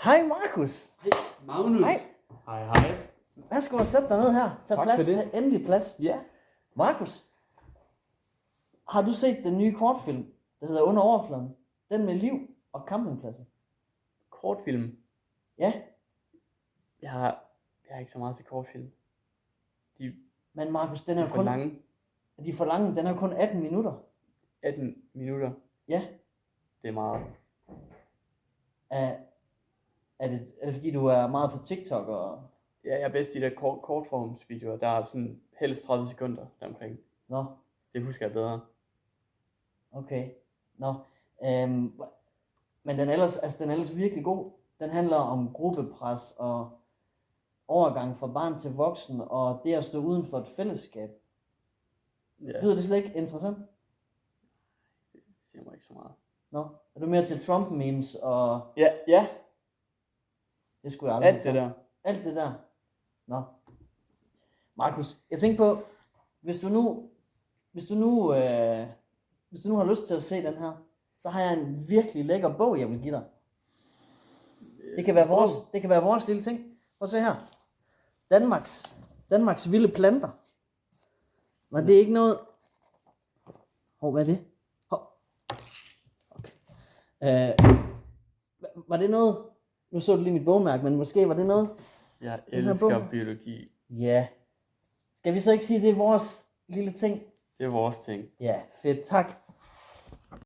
Hej Markus. Hej Magnus. Hej. Hej. Værsgo at sætte dig ned her. Tag Tak plads. for det. Tag endelig plads. Ja. Markus, har du set den nye kortfilm, der hedder Under Overfladen? Den med liv og campingpladser. Kortfilm. Ja, Jeg har ikke så meget til kortfilm. De men Markus, den er er jo for kun... lange. De er for lange. Den er jo kun 18 minutter. 18 minutter. Ja. Det er meget. Er det fordi, du er meget på TikTok og... Ja, jeg er bedst i de der kortformsvideoer. Der er sådan helst 30 sekunder deromkring. Nå, Det husker jeg bedre. okay. Nå. Men den er ellers virkelig god. Den handler om gruppepres og overgang fra barn til voksen og det at stå uden for et fællesskab. Ja, Lyder det slet ikke interessant? det siger mig ikke så meget. Nå, er du mere til Trump-memes og... Ja. Det skulle jeg aldrig Alt det der. Alt det der. Nå. Markus, jeg tænker på, hvis du nu har lyst til at se den her, så har jeg en virkelig lækker bog, jeg vil give dig. Det kan være vores lille ting. Prøv at se her. Danmarks vilde planter. Var det ikke noget... hvad er det? Okay. Var det noget... Nu så du lige mit bogmærke, men måske var det noget... Jeg Den her elsker bog. biologi. Ja. Skal vi så ikke sige, at det er vores lille ting? Det er vores ting. Ja, fedt. Tak.